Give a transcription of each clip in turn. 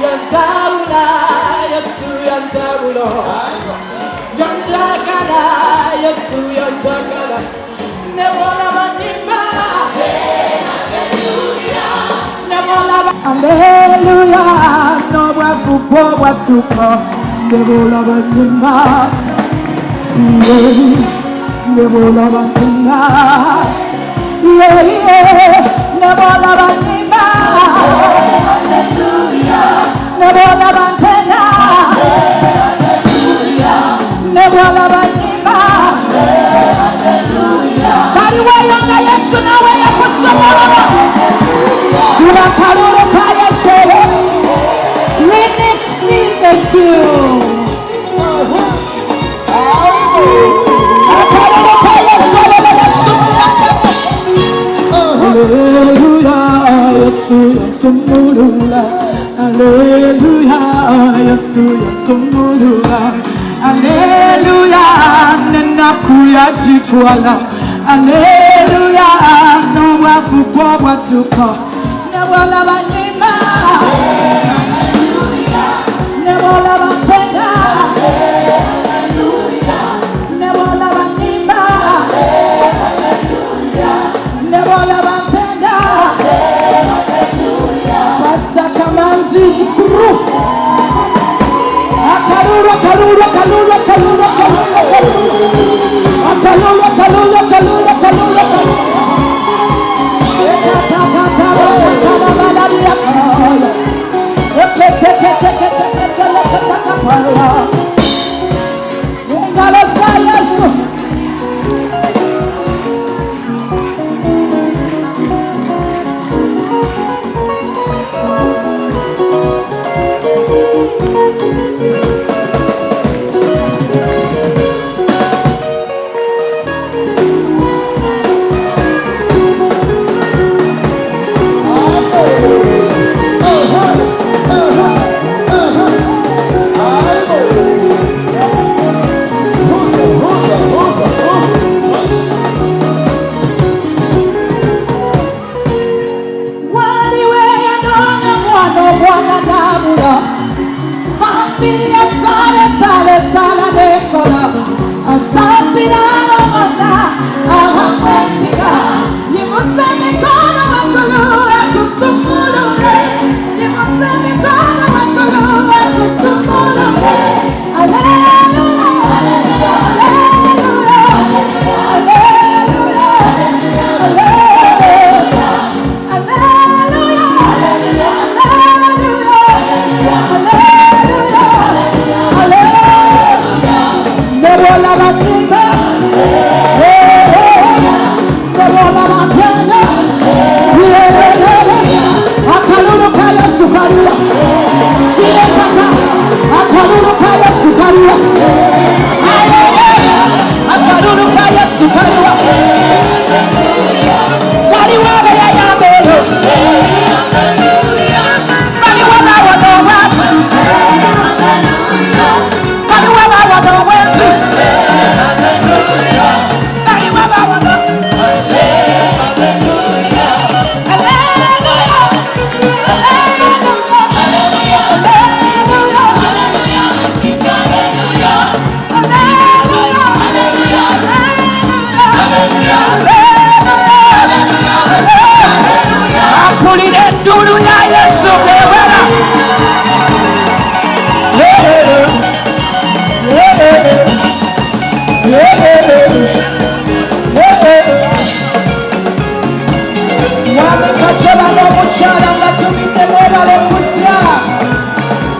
연사우나 예수 연사우로 연자가라 예수 연자가라 내 원하만 님바 내 원하만 할렐루야 너와 부보와 두커 내 원하만 님바 내 원하만 님바 내 원하만 님바 Never love antena. Never love anima. Bari wa yanga Yesu na we yakusomora. Kula karuru ka Yesu. Remix me, thank you. Karuru ka Yesu we Hallelujah, Yesu Yesu mulula. Hallelujah, Yesu Yesu mulula. Hallelujah, nenda kuya jichwala. Hallelujah, no wakupo watuko. Nebola banyima. Hallelujah, nebola bantena. Hallelujah, nebola banyima. Hallelujah, nebola bantena. Pastor Kamanzi's crew. Kalula, kalula, kalula, kalula, kalula, kalula, kalula, kalula, kalula,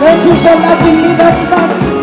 Thank you for loving me that much.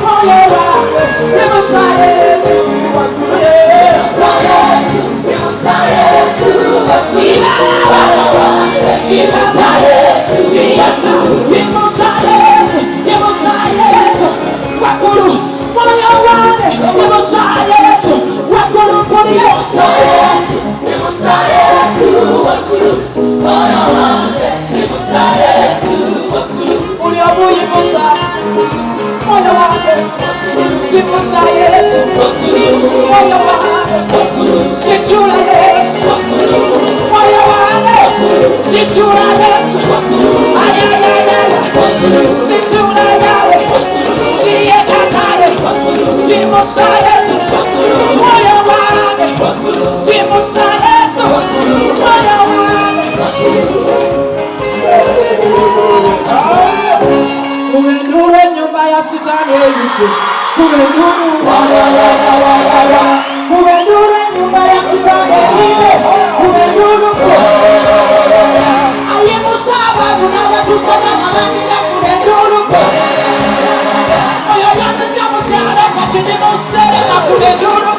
moyo wangu nimusa Yesu wakulu nimusa Yesu nimusa Yesu Simama nimusa Yesu nimusa Yesu nimusa Yesu wakulu moyo wangu nimusa Yesu wakulu nimusa Yesu nimusa Yesu wakulu moyo wangu nimusa Yesu wakulu uliobuye musa moyo wangu nimusa Yesu moyo wangu sichula Yesu moyo wangu sichula Yesu ayayayaya sichula yawe siye kakaye nimusa Yesu moyo wangu nimusa Yesu moyo wangu kumenduru nyumba ya sitani yuko kumenduru kumenduru nyumba ya sitani yuko kumenduru aye musaba kuna watu sana wanamila kumenduru oyo yanzija muchara katini musere na kumenduru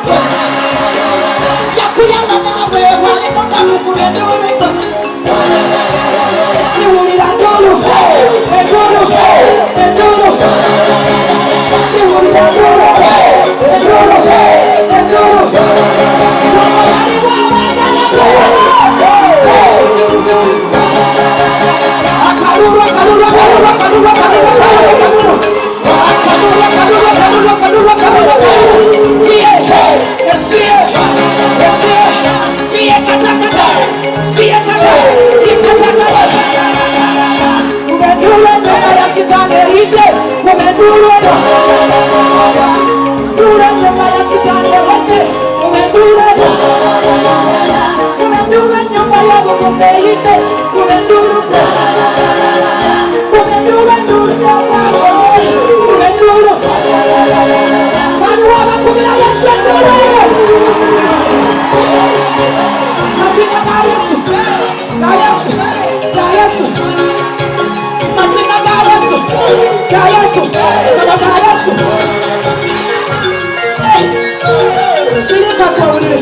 yakuyanga nawe wale mundamu kumenduru siwulira ndulu endulu endulu siwulira ndulu endulu endulu wamali wawagana akalulu akalulu akalulu akalulu akalulu akalulu akalulu akalulu siye siye siye siye katakata siye kata kumenduru nyumba ya sitani ide kumenduru nyumba ya sitani ide kumenduru nyumba ya mugombe ide kumenduru wanu wabakubira Yesu enduru mazinga ga Yesu ga Yesu ga Yesu mazinga ga Yesu ga Yesu ga Yesu sirika kwa ulile